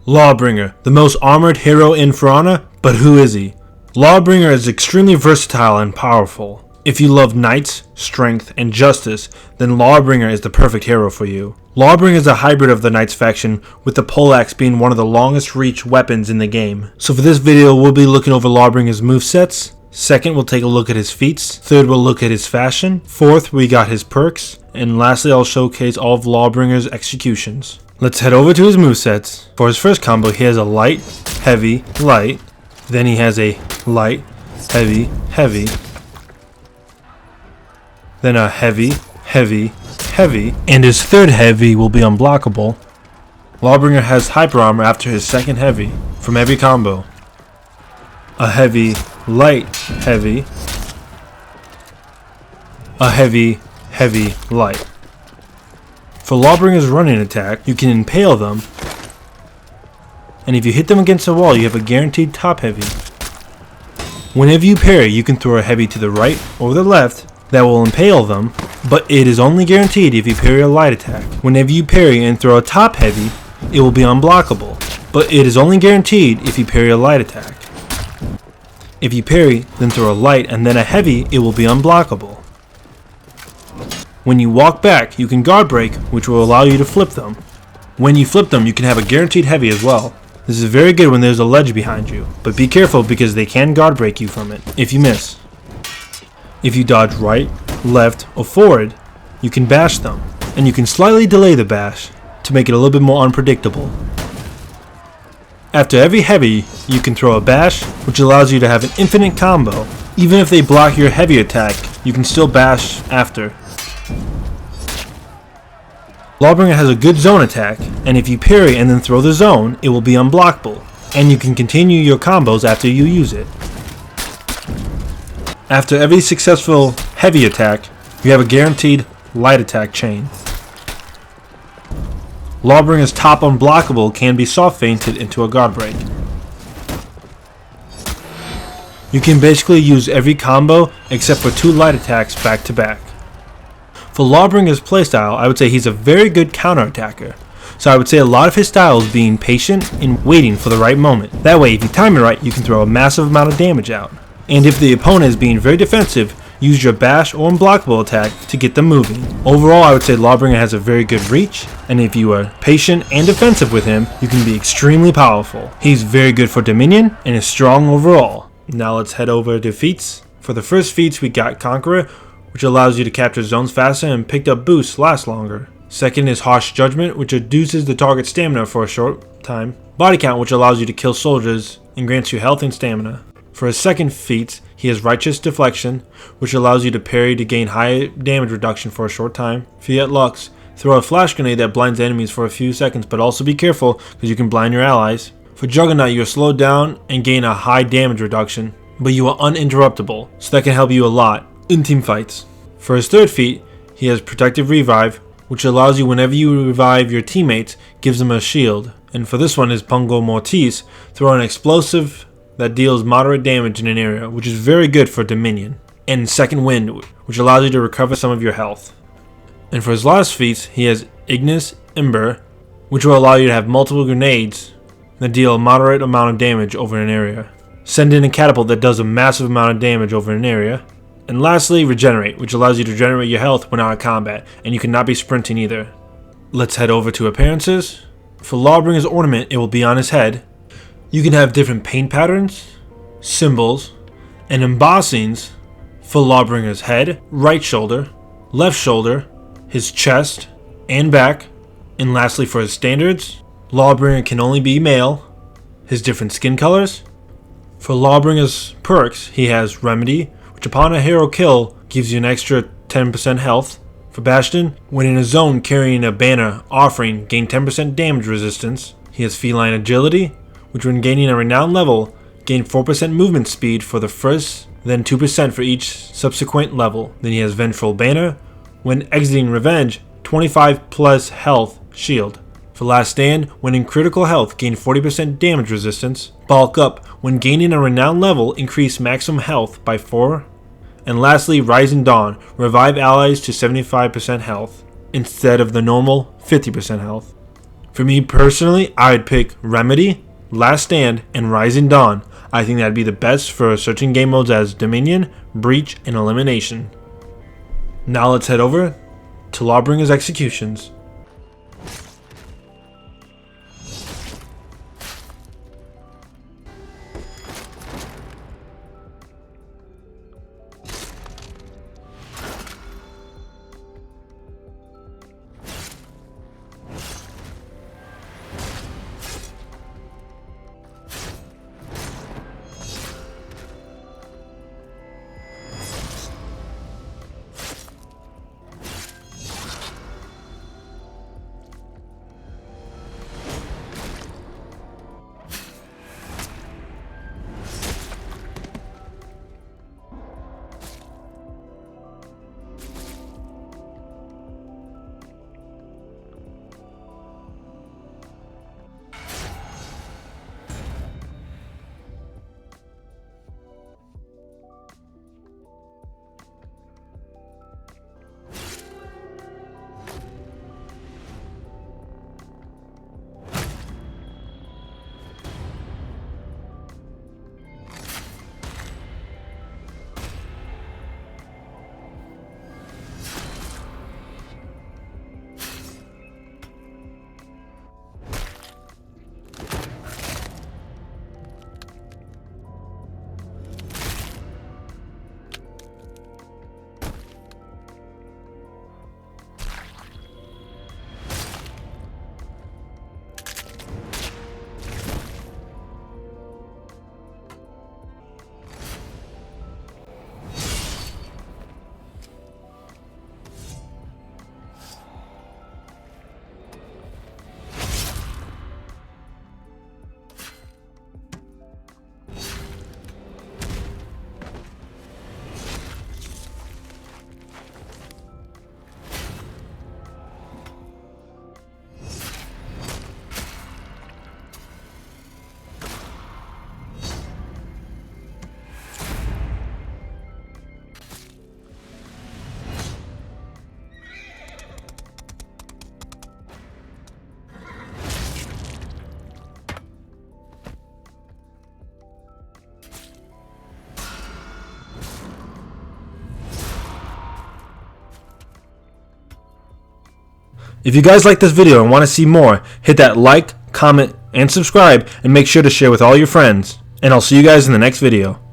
Lawbringer, the most armored hero in For Honor, but who is he? Lawbringer is extremely versatile and powerful. If you love knights, strength, and justice, then Lawbringer is the perfect hero for you. Lawbringer is a hybrid of the Knights faction, with the poleaxe being one of the longest reach weapons in the game. So for this video, we'll be looking over Lawbringer's movesets. Second, we'll take a look at his feats. Third, we'll look at his fashion. Fourth, we got his perks. And lastly, I'll showcase all of Lawbringer's executions. Let's head over to his movesets. For his first combo, he has a light, heavy, light. Then he has a light, heavy, heavy. Then a heavy, heavy, heavy. And his third heavy will be unblockable. Lawbringer has hyper armor after his second heavy from every combo. A heavy, light, heavy. A heavy, heavy, light. For Lawbringer's running attack, you can impale them, and if you hit them against a wall, you have a guaranteed top heavy. Whenever you parry, you can throw a heavy to the right or the left that will impale them, but it is only guaranteed if you parry a light attack. Whenever you parry and throw a top heavy, it will be unblockable, but it is only guaranteed if you parry a light attack. If you parry, then throw a light and then a heavy, it will be unblockable. When you walk back, you can guard break, which will allow you to flip them. When you flip them, you can have a guaranteed heavy as well. This is very good when there's a ledge behind you, but be careful because they can guard break you from it if you miss. If you dodge right, left, or forward, you can bash them, and you can slightly delay the bash to make it a little bit more unpredictable. After every heavy, you can throw a bash, which allows you to have an infinite combo. Even if they block your heavy attack, you can still bash after. Lawbringer has a good zone attack, and if you parry and then throw the zone, it will be unblockable, and you can continue your combos after you use it. After every successful heavy attack, you have a guaranteed light attack chain. Lawbringer's top unblockable can be soft feinted into a guard break. You can basically use every combo except for 2 light attacks back to back. For Lawbringer's playstyle, I would say he's a very good counter-attacker. So I would say a lot of his style is being patient and waiting for the right moment. That way, if you time it right, you can throw a massive amount of damage out. And if the opponent is being very defensive, use your bash or unblockable attack to get them moving. Overall, I would say Lawbringer has a very good reach, and if you are patient and defensive with him, you can be extremely powerful. He's very good for Dominion and is strong overall. Now let's head over to Feats. For the first Feats, we got Conqueror, which allows you to capture zones faster and picked up boosts last longer. Second is Harsh Judgment, which reduces the target's stamina for a short time. Body Count, which allows you to kill soldiers and grants you health and stamina. For his second feat, he has Righteous Deflection, which allows you to parry to gain high damage reduction for a short time. Fiat Lux, throw a flash grenade that blinds enemies for a few seconds, but also be careful because you can blind your allies. For Juggernaut, you are slowed down and gain a high damage reduction, but you are uninterruptible, so that can help you a lot in team fights. For his third feat, he has Protective Revive, which allows you whenever you revive your teammates, gives them a shield. And for this one is Pungo Mortis, throw an explosive that deals moderate damage in an area, which is very good for Dominion. And Second Wind, which allows you to recover some of your health. And for his last feat, he has Ignis Ember, which will allow you to have multiple grenades that deal a moderate amount of damage over an area. Send in a catapult that does a massive amount of damage over an area. And lastly, Regenerate, which allows you to regenerate your health when out of combat, and you cannot be sprinting either. Let's head over to appearances. For Lawbringer's ornament, it will be on his head. You can have different paint patterns, symbols, and embossings for Lawbringer's head, right shoulder, left shoulder, his chest, and back. And lastly, for his standards, Lawbringer can only be male, his different skin colors. For Lawbringer's perks, he has Remedy, which upon a hero kill gives you an extra 10% health. For Bastion, when in a zone carrying a banner offering, gain 10% damage resistance. He has Feline Agility, which when gaining a renowned level, gain 4% movement speed for the first, then 2% for each subsequent level. Then he has Vengeful Banner, when exiting Revenge, 25 plus health shield. For Last Stand, when in critical health, gain 40% damage resistance. Bulk Up, when gaining a renowned level, increase maximum health by 4. And lastly, Rising Dawn, revive allies to 75% health, instead of the normal 50% health. For me personally, I'd pick Remedy, Last Stand, and Rising Dawn. I think that'd be the best for certain game modes as Dominion, Breach, and Elimination. Now let's head over to Lawbringer's executions. If you guys like this video and want to see more, hit that like, comment, and subscribe, and make sure to share with all your friends. And I'll see you guys in the next video.